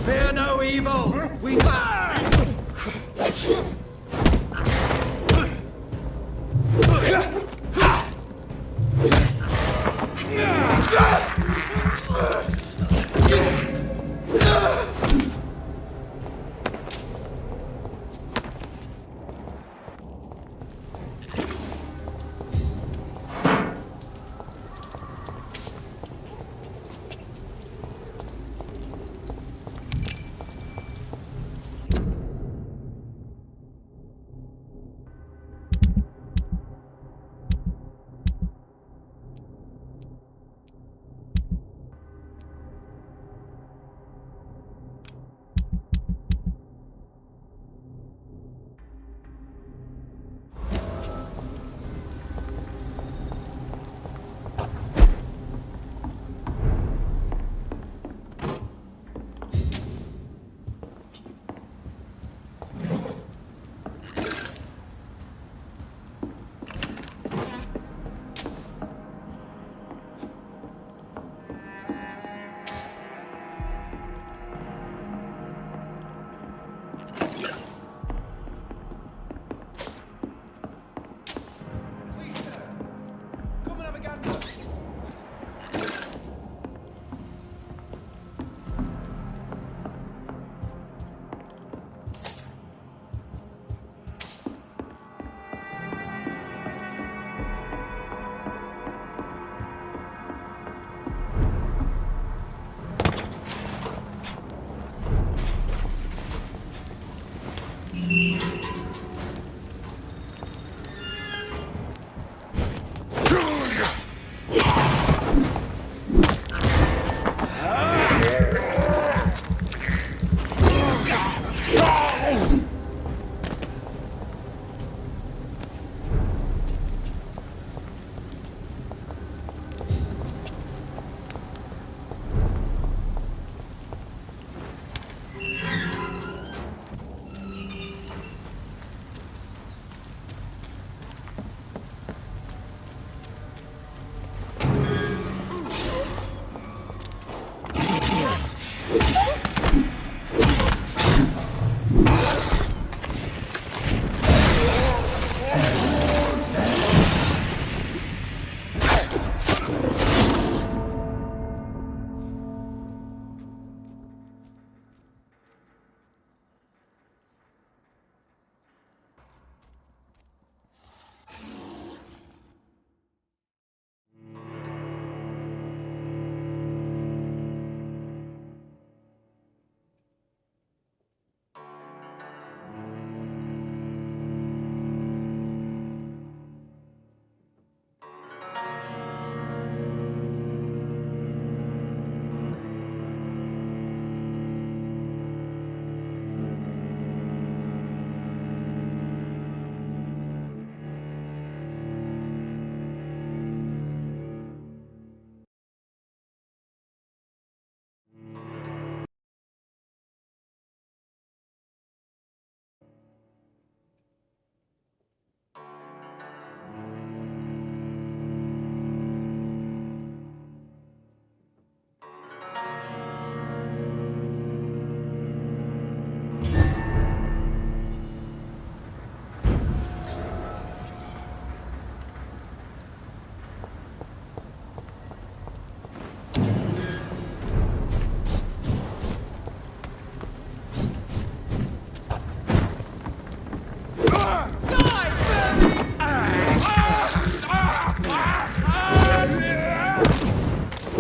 Fear no evil. We fight.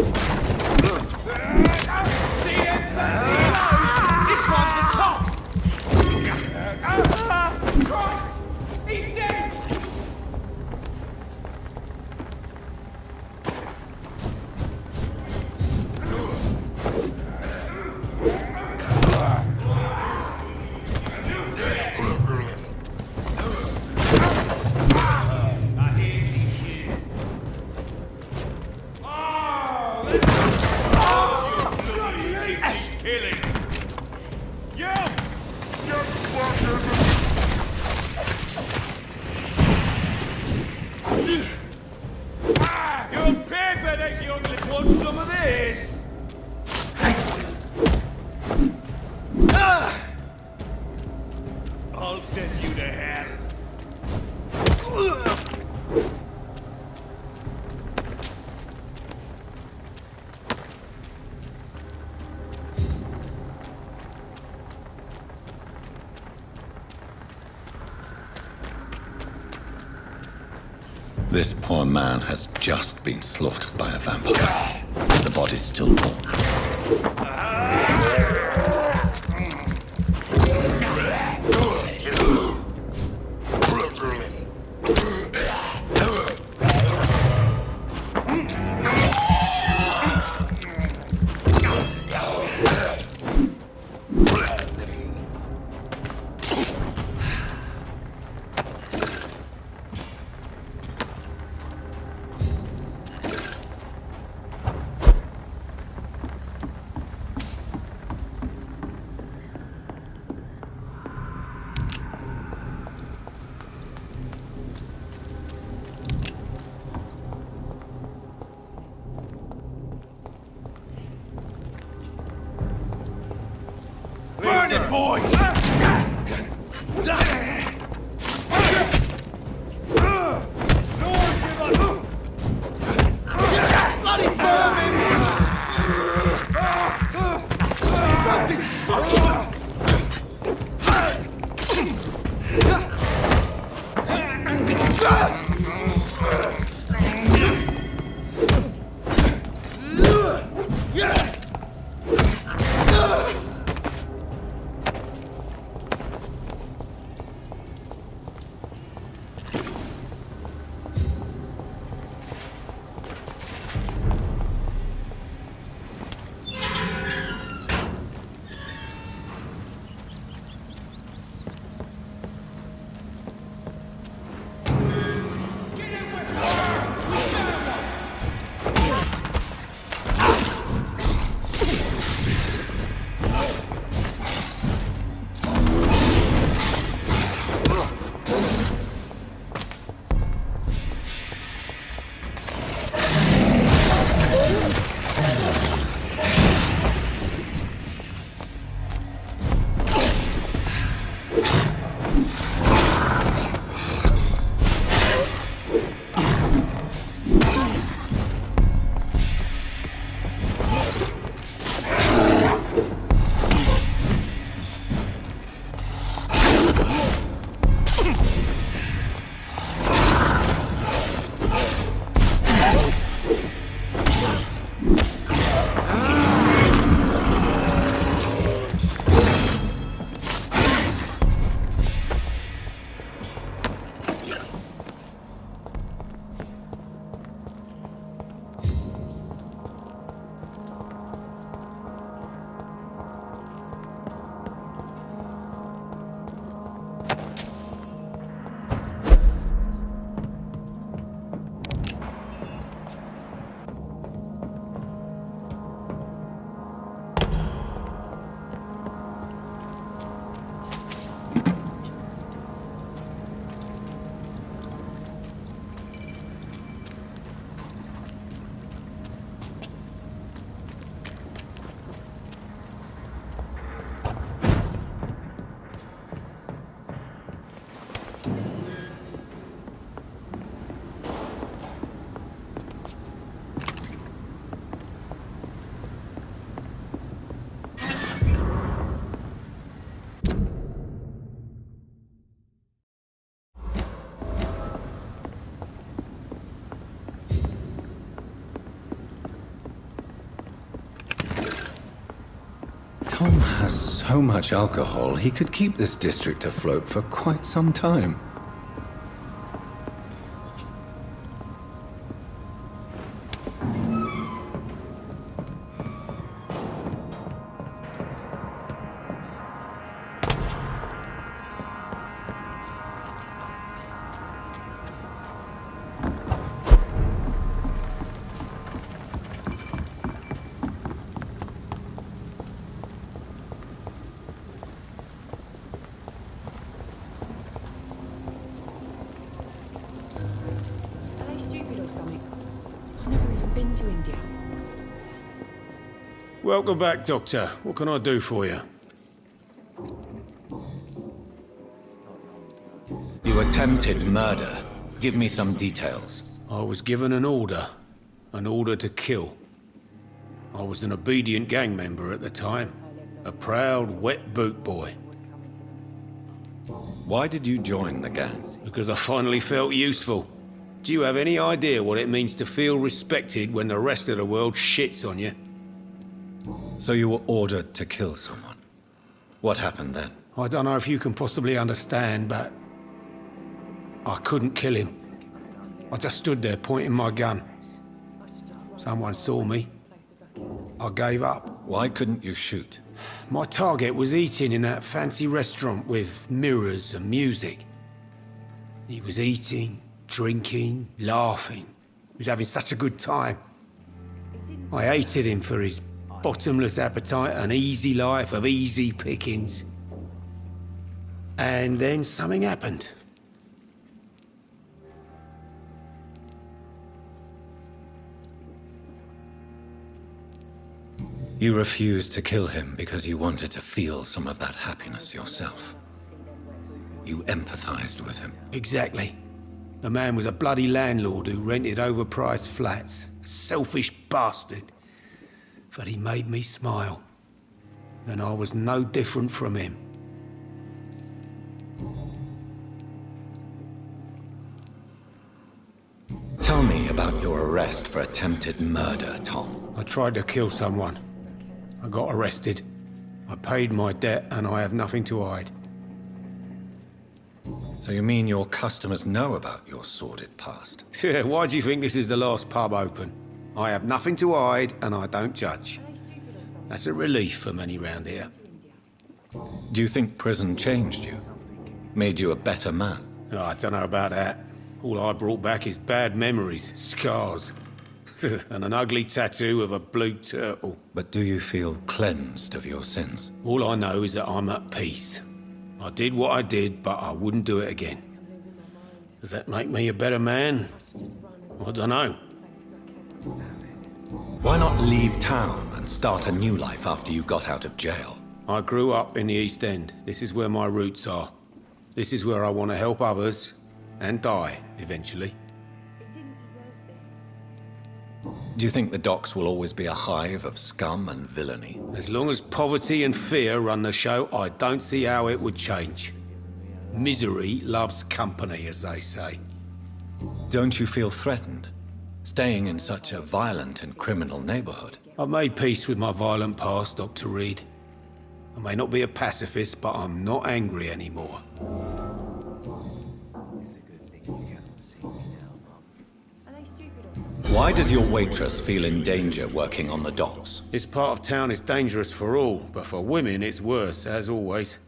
See them fancy loads? This one's a top! Christ! He's dead! This poor man has just been slaughtered by a vampire. The body's still warm. Boys! Tom has so much alcohol, he could keep this district afloat for quite some time. Welcome back, Doctor. What can I do for you? You attempted murder. Give me some details. I was given an order to kill. I was an obedient gang member at the time, a proud, wet boot boy. Why did you join the gang? Because I finally felt useful. Do you have any idea what it means to feel respected when the rest of the world shits on you? So you were ordered to kill someone. What happened then? I don't know if you can possibly understand, but I couldn't kill him. I just stood there pointing my gun. Someone saw me. I gave up. Why couldn't you shoot? My target was eating in that fancy restaurant with mirrors and music. He was eating, drinking, laughing. He was having such a good time. I hated him for his bottomless appetite and easy life of easy pickings. And then something happened. You refused to kill him because you wanted to feel some of that happiness yourself. You empathized with him. Exactly. The man was a bloody landlord who rented overpriced flats. A selfish bastard. But he made me smile. And I was no different from him. Tell me about your arrest for attempted murder, Tom. I tried to kill someone. I got arrested. I paid my debt and I have nothing to hide. So you mean your customers know about your sordid past? Yeah, why do you think this is the last pub open? I have nothing to hide and I don't judge. That's a relief for many round here. Do you think prison changed you? Made you a better man? Oh, I don't know about that. All I brought back is bad memories, scars, and an ugly tattoo of a blue turtle. But do you feel cleansed of your sins? All I know is that I'm at peace. I did what I did, but I wouldn't do it again. Does that make me a better man? I don't know. Why not leave town and start a new life after you got out of jail? I grew up in the East End. This is where my roots are. This is where I want to help others and die, eventually. Do you think the docks will always be a hive of scum and villainy? As long as poverty and fear run the show, I don't see how it would change. Misery loves company, as they say. Don't you feel threatened, staying in such a violent and criminal neighborhood? I've made peace with my violent past, Dr. Reid. I may not be a pacifist, but I'm not angry anymore. Why does your waitress feel in danger working on the docks? This part of town is dangerous for all, but for women it's worse, as always.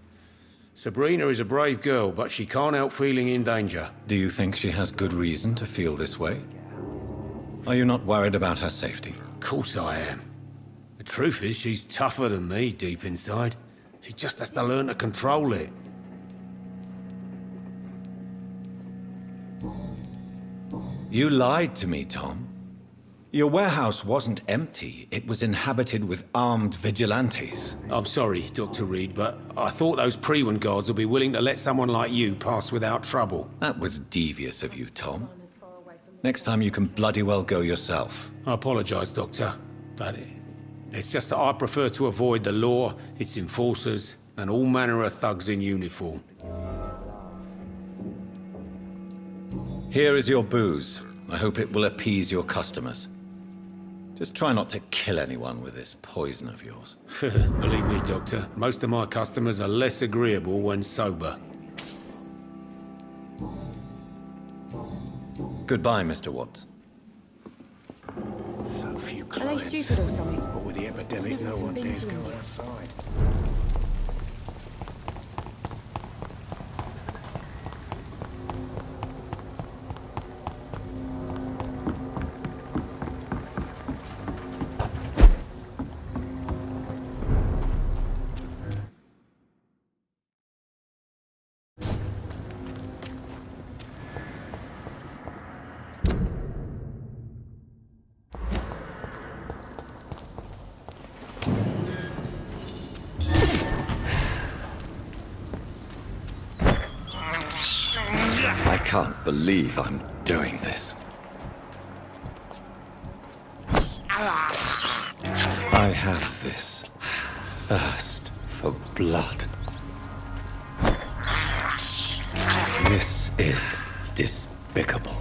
Sabrina is a brave girl, but she can't help feeling in danger. Do you think she has good reason to feel this way? Are you not worried about her safety? Of course I am. The truth is, she's tougher than me deep inside. She just has to learn to control it. You lied to me, Tom. Your warehouse wasn't empty. It was inhabited with armed vigilantes. I'm sorry, Dr. Reid, but I thought those Prewen guards would be willing to let someone like you pass without trouble. That was devious of you, Tom. Next time you can bloody well go yourself. I apologize, Doctor, but it's just that I prefer to avoid the law, its enforcers, and all manner of thugs in uniform. Here is your booze. I hope it will appease your customers. Just try not to kill anyone with this poison of yours. Believe me, Doctor, most of my customers are less agreeable when sober. Goodbye, Mr. Watts. So few Are they clients. stupid or something? What with the epidemic, no one dares go outside. I can't believe I'm doing this. I have this thirst for blood. This is despicable.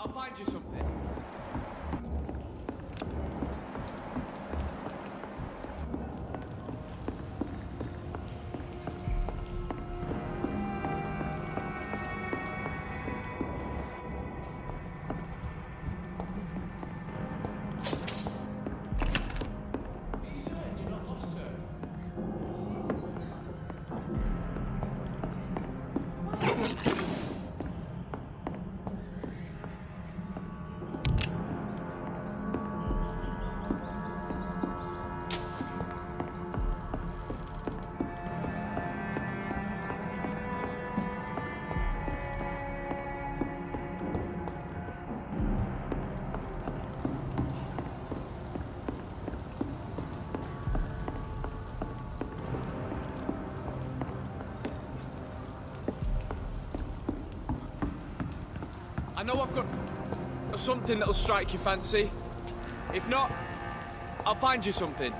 I'll find you something. I know I've got something that'll strike your fancy. If not, I'll find you something.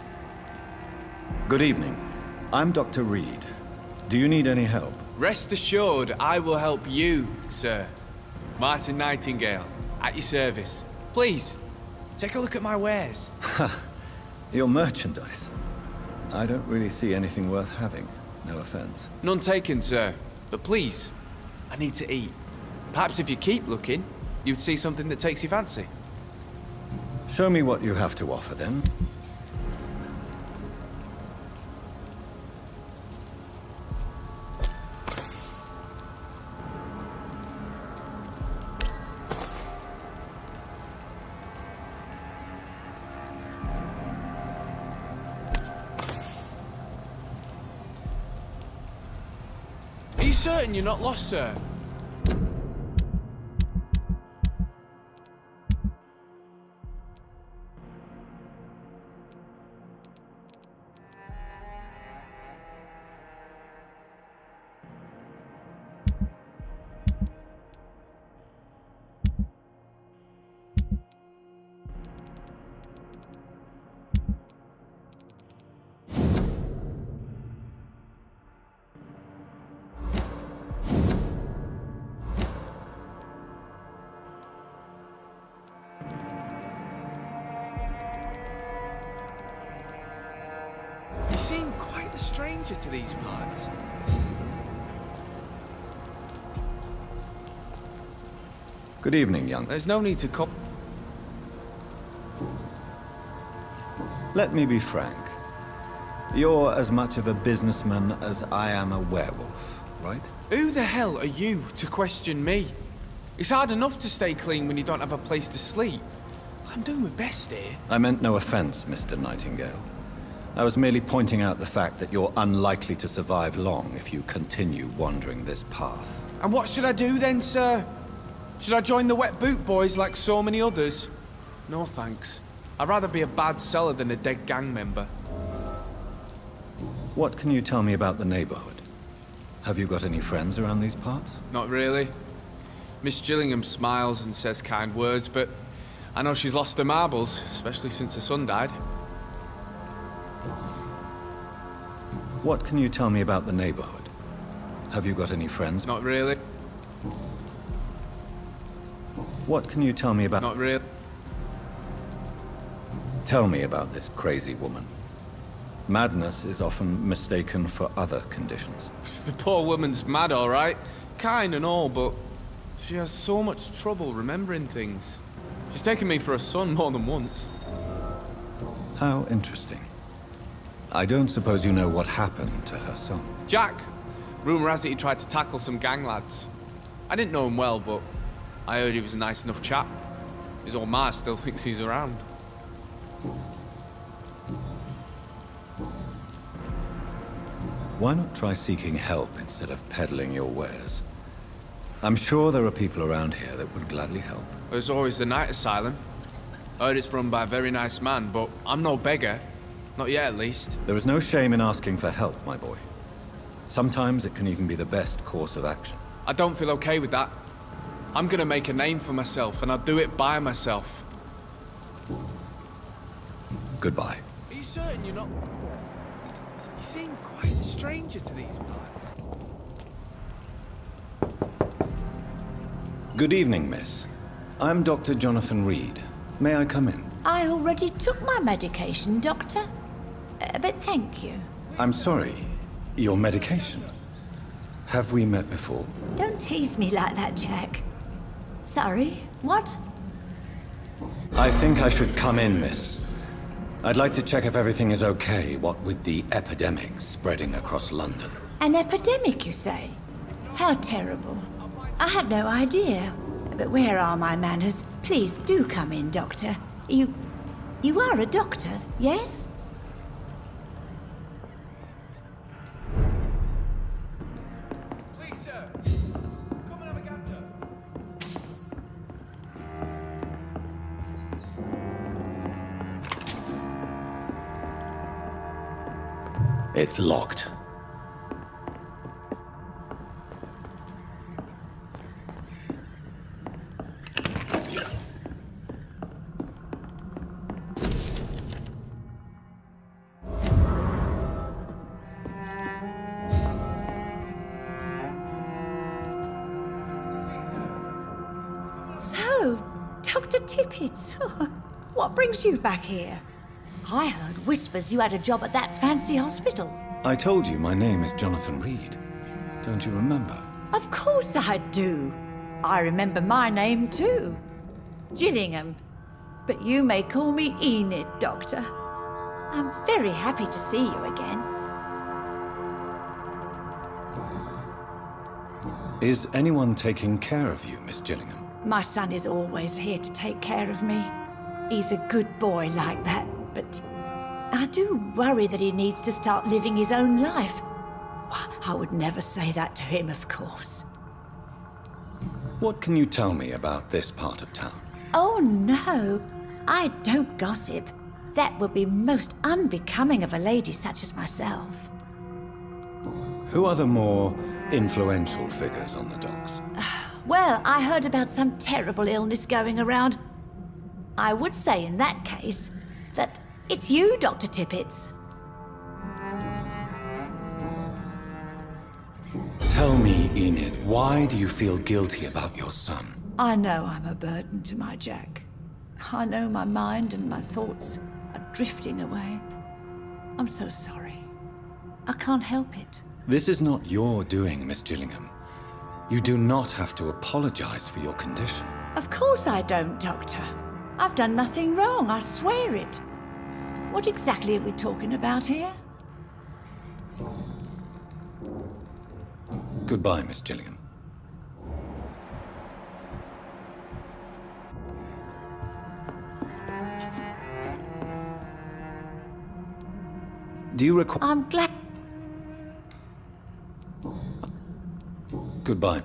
Good evening. I'm Dr. Reed. Do you need any help? Rest assured, I will help you, sir. Martin Nightingale, at your service. Please, take a look at my wares. Your merchandise. I don't really see anything worth having. No offense. None taken, sir. But please, I need to eat. Perhaps if you keep looking, you'd see something that takes your fancy. Show me what you have to offer, then. Are you certain you're not lost, sir? You seem quite a stranger to these parts. Good evening, young. There's no need to cop. Let me be frank. You're as much of a businessman as I am a werewolf, right? Who the hell are you to question me? It's hard enough to stay clean when you don't have a place to sleep. I'm doing my best here. I meant no offense, Mr. Nightingale. I was merely pointing out the fact that you're unlikely to survive long if you continue wandering this path. And what should I do then, sir? Should I join the wet boot boys like so many others? No thanks. I'd rather be a bad seller than a dead gang member. What can you tell me about the neighborhood? Have you got any friends around these parts? Not really. Miss Gillingham smiles and says kind words, but I know she's lost her marbles, especially since her son died. What can you tell me about the neighborhood? Have you got any friends? Not really. What can you tell me about... Not really. Tell me about this crazy woman. Madness is often mistaken for other conditions. The poor woman's mad, all right. Kind and all, but she has so much trouble remembering things. She's taken me for a son more than once. How interesting. I don't suppose you know what happened to her son. Jack! Rumour has it he tried to tackle some gang lads. I didn't know him well, but I heard he was a nice enough chap. His old ma still thinks he's around. Why not try seeking help instead of peddling your wares? I'm sure there are people around here that would gladly help. There's always the night asylum. I heard it's run by a very nice man, but I'm no beggar. Not yet, at least. There is no shame in asking for help, my boy. Sometimes it can even be the best course of action. I don't feel okay with that. I'm gonna make a name for myself, and I'll do it by myself. Goodbye. Are you certain you're not... You seem quite a stranger to these parts. Good evening, miss. I'm Dr. Jonathan Reid. May I come in? I already took my medication, Doctor. But thank you. I'm sorry. Your medication? Have we met before? Don't tease me like that, Jack. Sorry, what? I think I should come in, miss. I'd like to check if everything is okay, what with the epidemic spreading across London. An epidemic, you say? How terrible. I had no idea. But where are my manners? Please do come in, Doctor. You are a doctor, yes? Please, sir. Come and have a gander. It's locked. So, Dr. Tippett, what brings you back here? I heard whispers you had a job at that fancy hospital. I told you my name is Jonathan Reid. Don't you remember? Of course I do. I remember my name too. Gillingham. But you may call me Enid, Doctor. I'm very happy to see you again. Is anyone taking care of you, Miss Gillingham? My son is always here to take care of me. He's a good boy like that, but I do worry that he needs to start living his own life. I would never say that to him, of course. What can you tell me about this part of town? Oh, no. I don't gossip. That would be most unbecoming of a lady such as myself. Who are the more influential figures on the docks? Well, I heard about some terrible illness going around. I would say in that case that it's you, Dr. Tippett. Tell me, Enid, why do you feel guilty about your son? I know I'm a burden to my Jack. I know my mind and my thoughts are drifting away. I'm so sorry. I can't help it. This is not your doing, Miss Gillingham. You do not have to apologize for your condition. Of course I don't, Doctor. I've done nothing wrong, I swear it. What exactly are we talking about here? Goodbye, Miss Gillingham. Do you recall? I'm glad. Goodbye.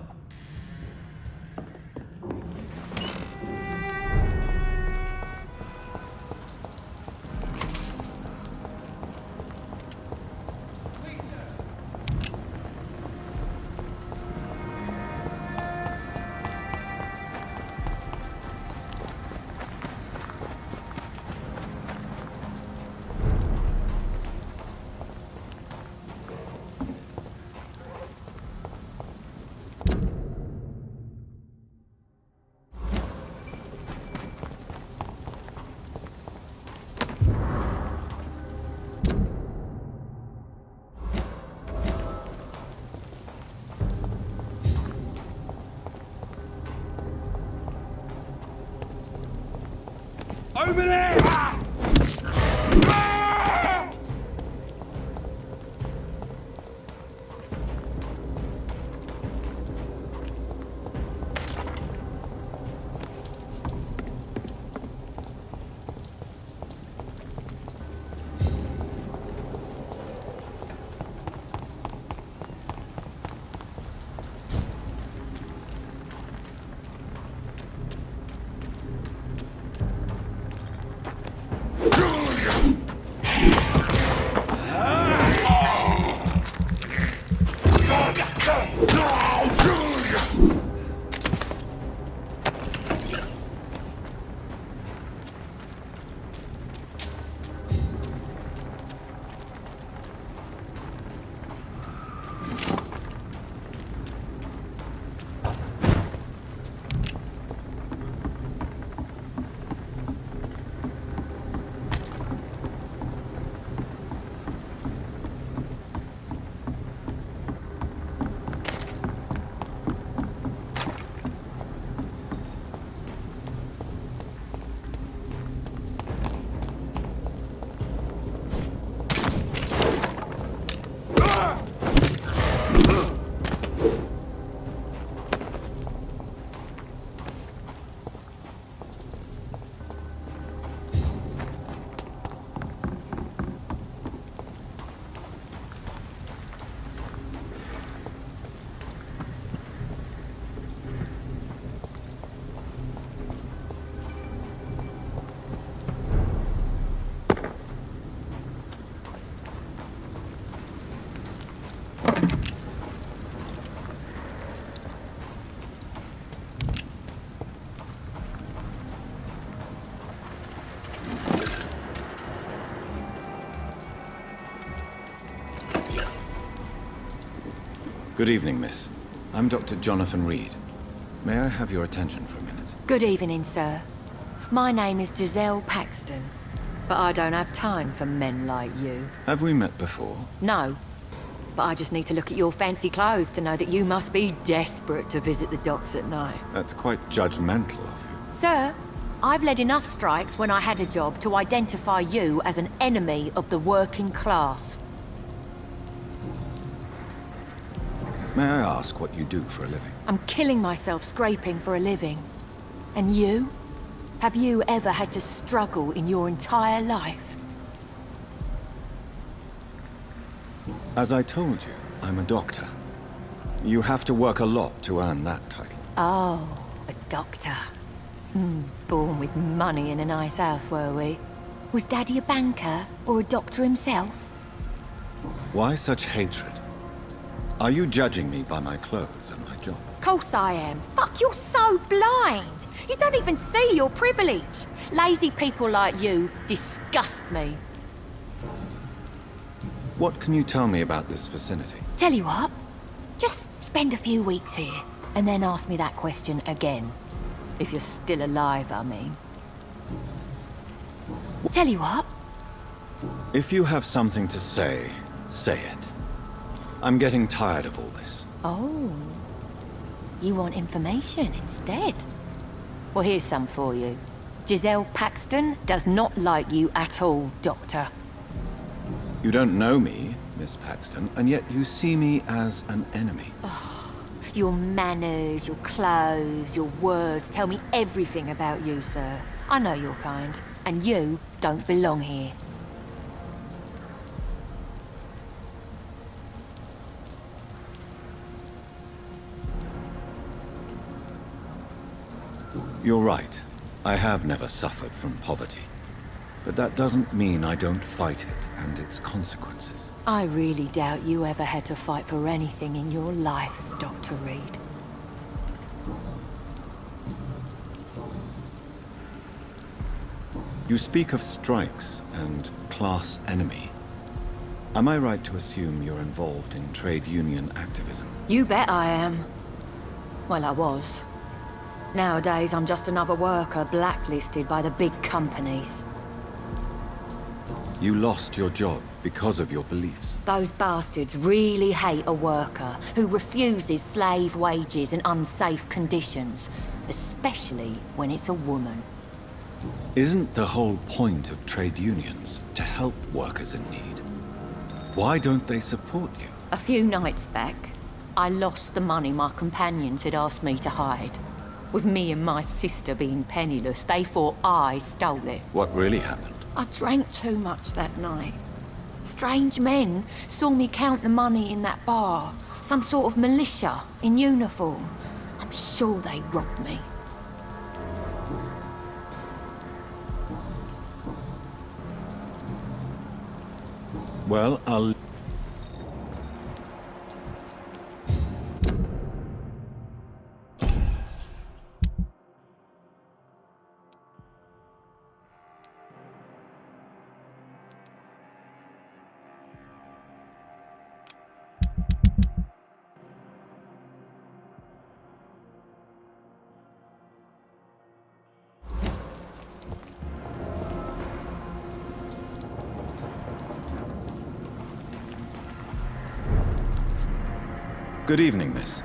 Open it! Good evening, miss. I'm Dr. Jonathan Reid. May I have your attention for a minute? Good evening, sir. My name is Giselle Paxton, but I don't have time for men like you. Have we met before? No, but I just need to look at your fancy clothes to know that you must be desperate to visit the docks at night. That's quite judgmental of you. Sir, I've led enough strikes when I had a job to identify you as an enemy of the working class. May I ask what you do for a living? I'm killing myself scraping for a living. And you? Have you ever had to struggle in your entire life? As I told you, I'm a doctor. You have to work a lot to earn that title. Oh, a doctor. Born with money in a nice house, were we? Was Daddy a banker or a doctor himself? Why such hatred? Are you judging me by my clothes and my job? Course I am. Fuck, you're so blind. You don't even see your privilege. Lazy people like you disgust me. What can you tell me about this vicinity? Tell you what, just spend a few weeks here, and then ask me that question again. If you're still alive, I mean. Tell you what. If you have something to say, say it. I'm getting tired of all this. Oh. You want information instead? Well, here's some for you. Giselle Paxton does not like you at all, Doctor. You don't know me, Miss Paxton, and yet you see me as an enemy. Your manners, your clothes, your words tell me everything about you, sir. I know your kind, and you don't belong here. You're right. I have never suffered from poverty. But that doesn't mean I don't fight it and its consequences. I really doubt you ever had to fight for anything in your life, Dr. Reed. You speak of strikes and class enemy. Am I right to assume you're involved in trade union activism? You bet I am. Well, I was. Nowadays, I'm just another worker blacklisted by the big companies. You lost your job because of your beliefs. Those bastards really hate a worker who refuses slave wages and unsafe conditions, especially when it's a woman. Isn't the whole point of trade unions to help workers in need? Why don't they support you? A few nights back, I lost the money my companions had asked me to hide. With me and my sister being penniless, they thought I stole it. What really happened? I drank too much that night. Strange men saw me count the money in that bar. Some sort of militia in uniform. I'm sure they robbed me. Well, I'll... Good evening, miss.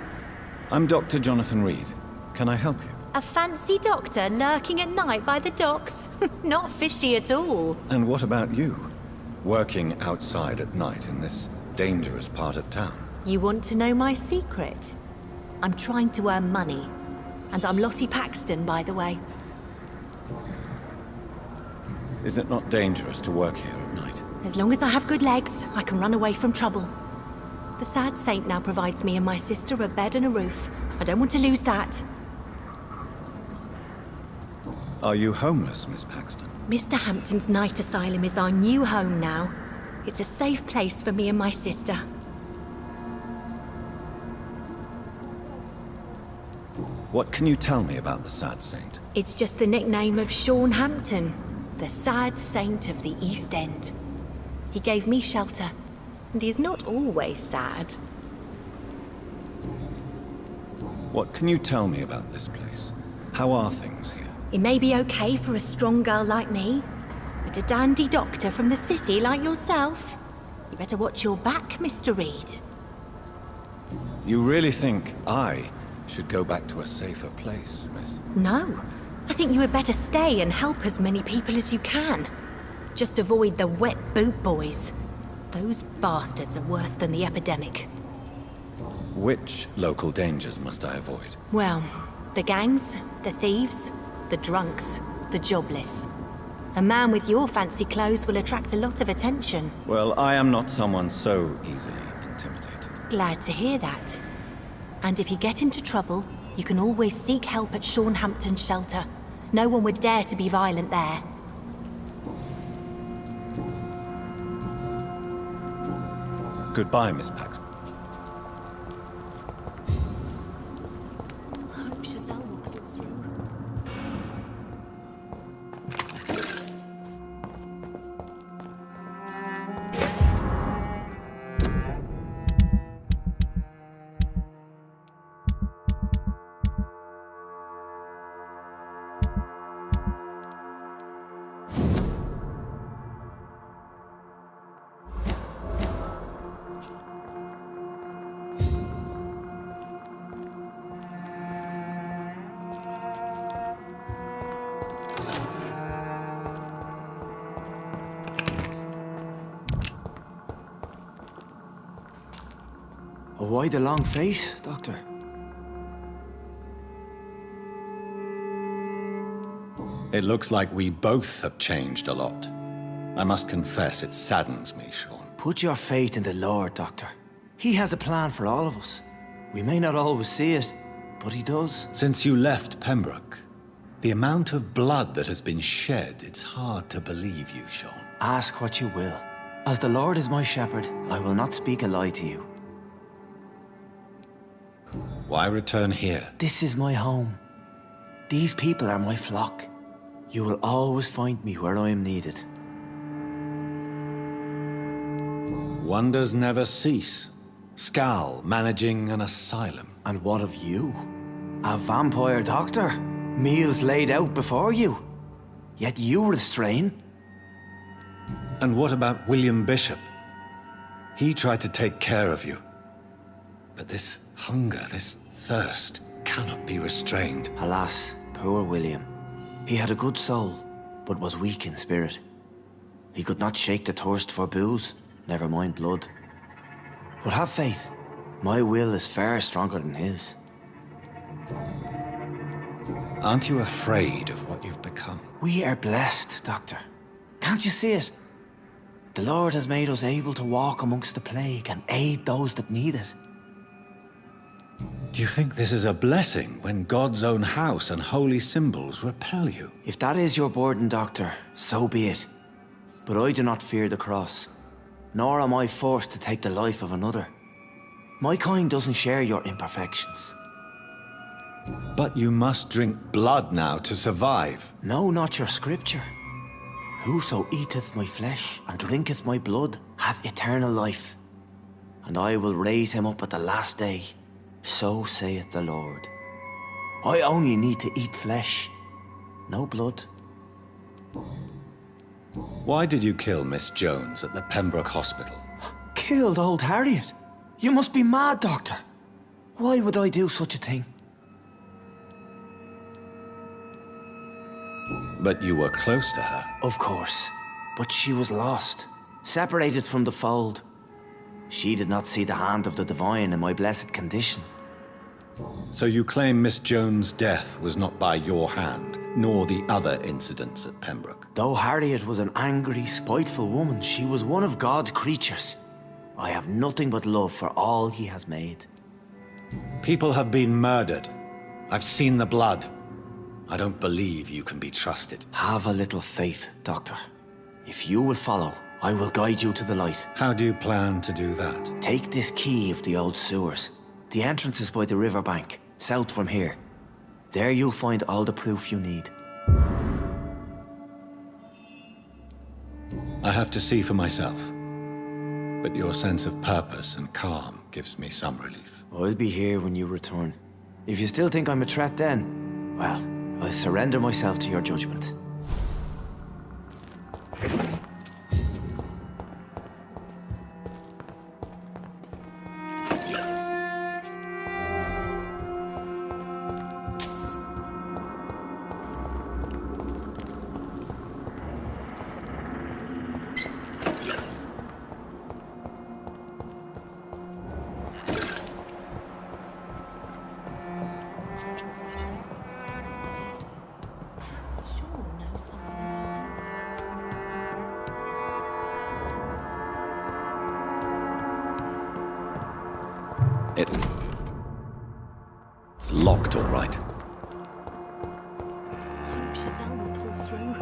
I'm Dr. Jonathan Reid. Can I help you? A fancy doctor lurking at night by the docks? Not fishy at all. And what about you? Working outside at night in this dangerous part of town? You want to know my secret? I'm trying to earn money. And I'm Lottie Paxton, by the way. Is it not dangerous to work here at night? As long as I have good legs, I can run away from trouble. The sad saint now provides me and my sister a bed and a roof. I don't want to lose that. Are you homeless, Miss Paxton? Mr. Hampton's night asylum is our new home now. It's a safe place for me and my sister. What can you tell me about the sad saint? It's just the nickname of Sean Hampton, the sad saint of the East End. He gave me shelter. And he's not always sad. What can you tell me about this place? How are things here? It may be okay for a strong girl like me, but a dandy doctor from the city like yourself, you better watch your back, Mr. Reed. You really think I should go back to a safer place, miss? No. I think you had better stay and help as many people as you can. Just avoid the wet boot boys. Those bastards are worse than the epidemic. Which local dangers must I avoid? Well, the gangs, the thieves, the drunks, the jobless. A man with your fancy clothes will attract a lot of attention. Well, I am not someone so easily intimidated. Glad to hear that. And if you get into trouble, you can always seek help at Sean Hampton's shelter. No one would dare to be violent there. Goodbye, Miss Paxton. I hope Giselle will pull through. Why the long face, Doctor? It looks like we both have changed a lot. I must confess, it saddens me, Sean. Put your faith in the Lord, Doctor. He has a plan for all of us. We may not always see it, but he does. Since you left Pembroke, The amount of blood that has been shed, it's hard to believe you, Sean. Ask what you will. As the Lord is my shepherd, I will not speak a lie to you. Why return here? This is my home. These people are my flock. You will always find me where I am needed. Wonders never cease. Skal managing an asylum. And what of you? A vampire doctor? Meals laid out before you? Yet you restrain? And what about William Bishop? He tried to take care of you. But this hunger, this thirst, cannot be restrained. Alas, poor William. He had a good soul, but was weak in spirit. He could not shake the thirst for booze, never mind blood. But have faith, my will is far stronger than his. Aren't you afraid of what you've become? We are blessed, Doctor. Can't you see it? The Lord has made us able to walk amongst the plague and aid those that need it. Do you think this is a blessing when God's own house and holy symbols repel you? If that is your burden, Doctor, so be it. But I do not fear the cross, nor am I forced to take the life of another. My kind doesn't share your imperfections. But you must drink blood now to survive. No, not your scripture. Whoso eateth my flesh and drinketh my blood hath eternal life, and I will raise him up at the last day. So saith the Lord. I only need to eat flesh, no blood. Why did you kill Miss Jones at the Pembroke Hospital? Killed old Harriet? You must be mad, Doctor. Why would I do such a thing? But you were close to her. Of course, but she was lost, separated from the fold. She did not see the hand of the divine in my blessed condition. So you claim Miss Jones' death was not by your hand, nor the other incidents at Pembroke? Though Harriet was an angry, spiteful woman, she was one of God's creatures. I have nothing but love for all he has made. People have been murdered. I've seen the blood. I don't believe you can be trusted. Have a little faith, Doctor. If you will follow, I will guide you to the light. How do you plan to do that? Take this key of the old sewers. The entrance is by the riverbank, south from here. There you'll find all the proof you need. I have to see for myself. But your sense of purpose and calm gives me some relief. I'll be here when you return. If you still think I'm a threat then, well, I'll surrender myself to your judgment. It's locked, all right. Hope Giselle will pull through.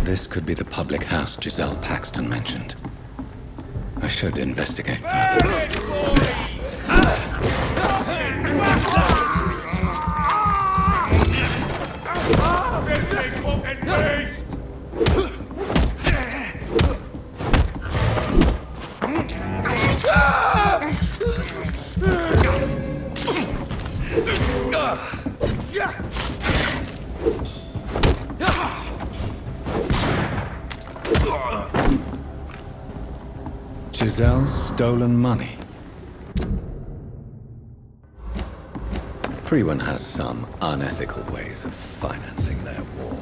This could be the public house Giselle Paxton mentioned. I should investigate further. Giselle's stolen money. Everyone has some unethical ways of financing their war.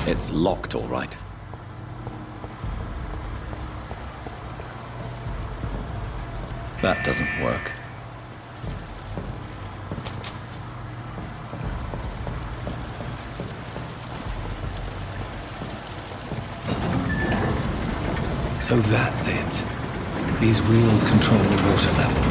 It's locked, all right. That doesn't work. So that's it. These wheels control the water level.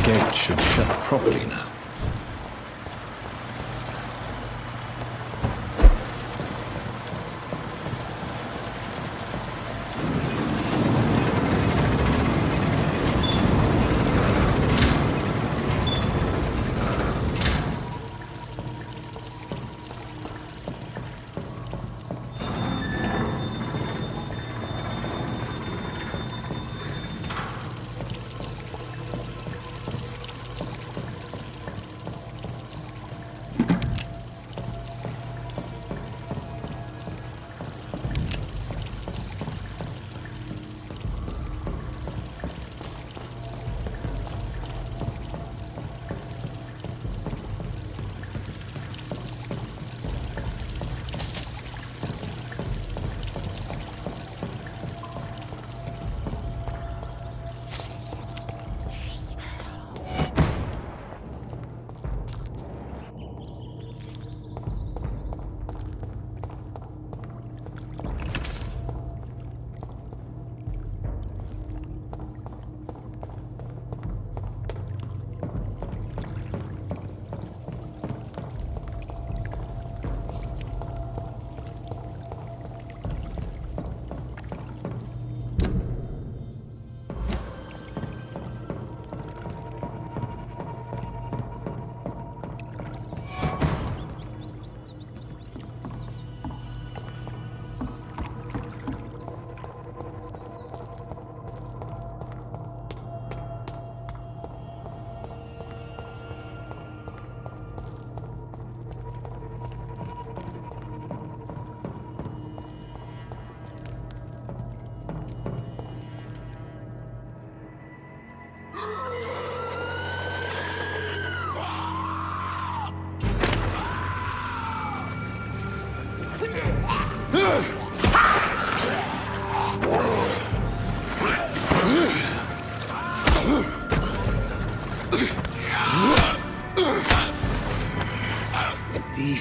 Gate should shut properly now.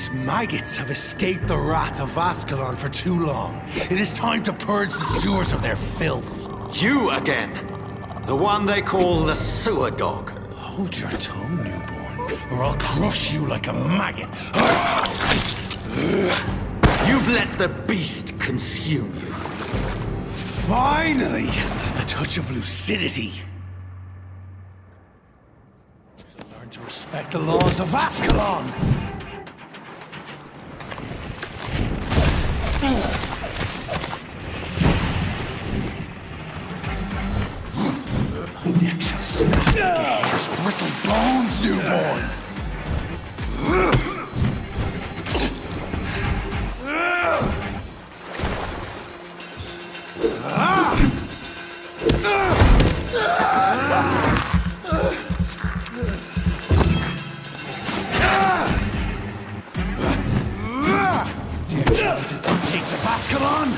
These maggots have escaped the wrath of Ascalon for too long. It is time to purge the sewers of their filth. You again. The one they call the sewer dog. Hold your tongue, newborn, or I'll crush you like a maggot. You've let the beast consume you. Finally, a touch of lucidity. So learn to respect the laws of Ascalon. Thy neck shall snap like a hare's brittle bones, newborn. Dare challenge the dictates of Ascalon?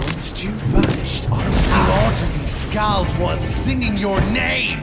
Once you've vanished, I'll slaughter these skulls while singing your name!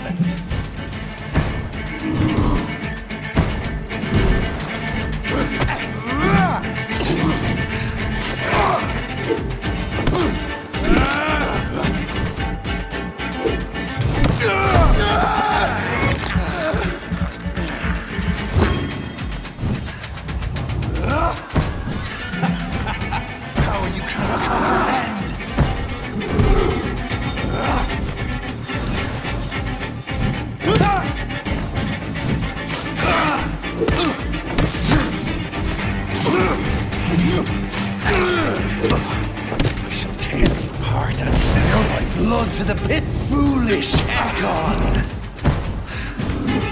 I shall tear thee apart and spill my blood to the pit, foolish Ekon!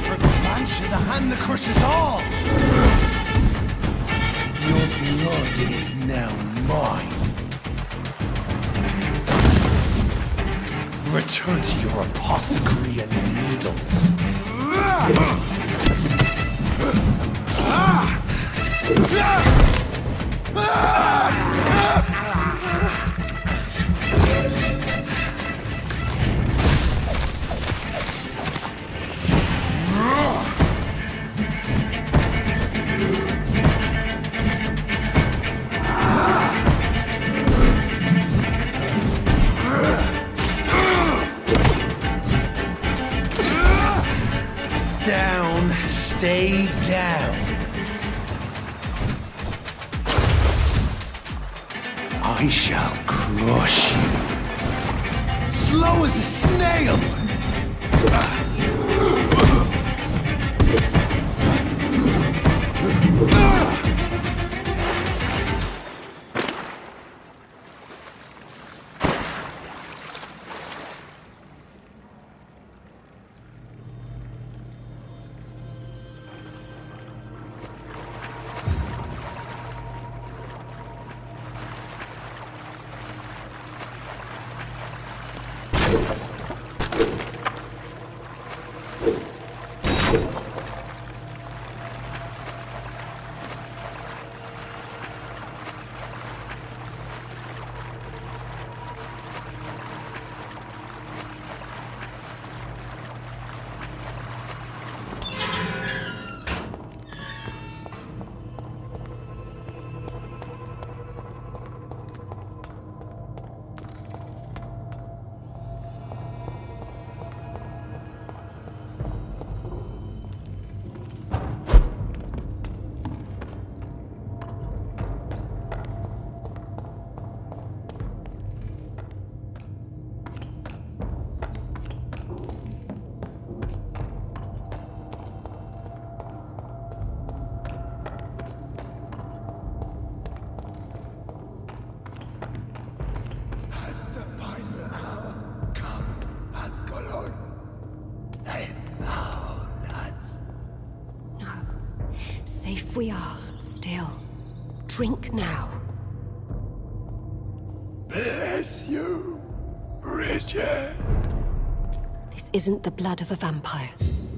For Comanche, the hand that crushes all! Your blood is now mine. Return to your apothecary and needles. Down, stay down. I shall crush you. Slow as a snail. Safe we are, still. Drink now. Bless you, Richard. This isn't the blood of a vampire,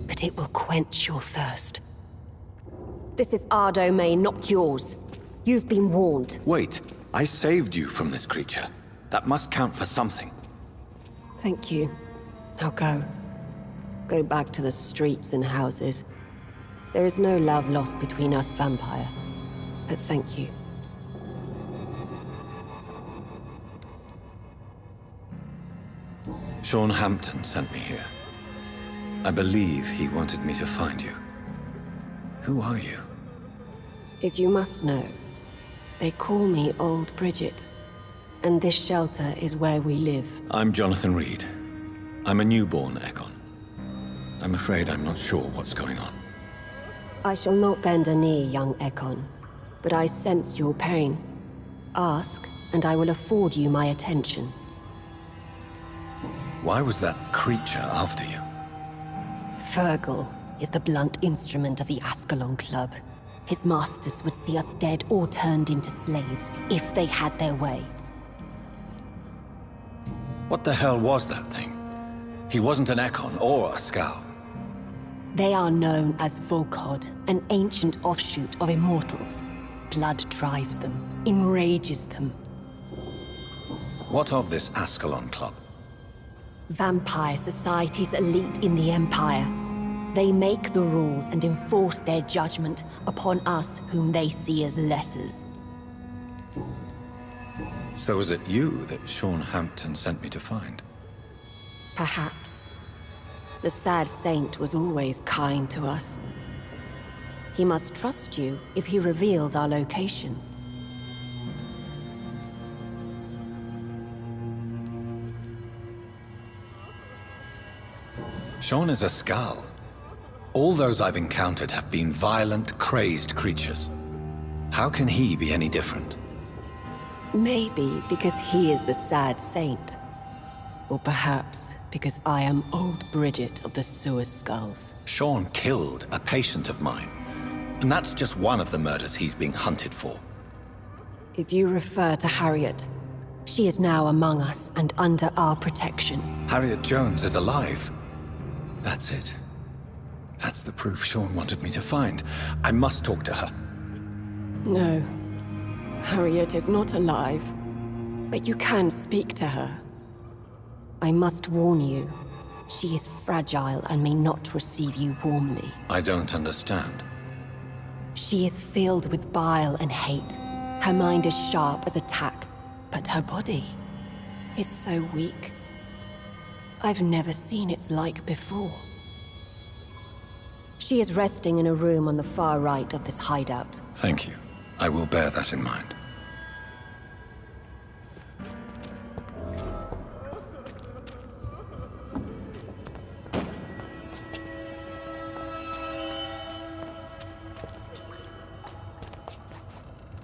but it will quench your thirst. This is our domain, not yours. You've been warned. Wait, I saved you from this creature. That must count for something. Thank you. Now go. Go back to the streets and houses. There is no love lost between us, vampire. But thank you. Sean Hampton sent me here. I believe he wanted me to find you. Who are you? If you must know, they call me Old Bridget. And this shelter is where we live. I'm Jonathan Rid. I'm a newborn Ekon. I'm afraid I'm not sure what's going on. I shall not bend a knee, young Ekon. But I sense your pain. Ask, and I will afford you my attention. Why was that creature after you? Fergal is the blunt instrument of the Ascalon Club. His masters would see us dead or turned into slaves if they had their way. What the hell was that thing? He wasn't an Ekon or a Skal. They are known as Volkod, an ancient offshoot of immortals. Blood drives them, enrages them. What of this Ascalon Club? Vampire society's elite in the Empire. They make the rules and enforce their judgment upon us whom they see as lessers. So was it you that Sean Hampton sent me to find? Perhaps. The sad saint was always kind to us. He must trust you if he revealed our location. Sean is a Skal. All those I've encountered have been violent, crazed creatures. How can he be any different? Maybe because he is the sad saint. Or perhaps because I am Old Bridget of the Sewer Skulls. Sean killed a patient of mine. And that's just one of the murders he's being hunted for. If you refer to Harriet, she is now among us and under our protection. Harriet Jones is alive. That's it. That's the proof Sean wanted me to find. I must talk to her. No. Harriet is not alive. But you can speak to her. I must warn you. She is fragile and may not receive you warmly. I don't understand. She is filled with bile and hate. Her mind is sharp as a tack, but her body is so weak. I've never seen its like before. She is resting in a room on the far right of this hideout. Thank you. I will bear that in mind.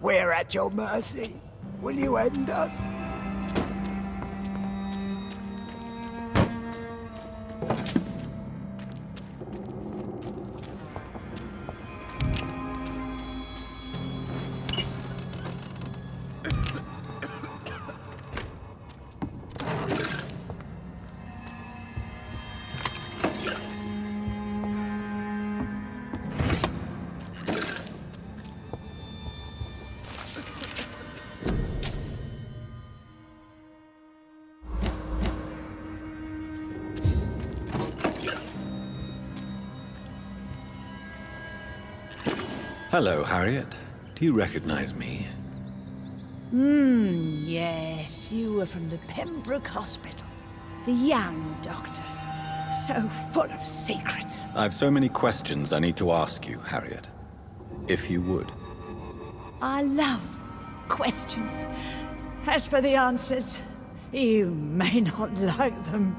We're at your mercy. Will you end us? Hello, Harriet. Do you recognize me? Yes, you were from the Pembroke Hospital. The young doctor. So full of secrets. I've so many questions I need to ask you, Harriet. If you would. I love questions. As for the answers, you may not like them.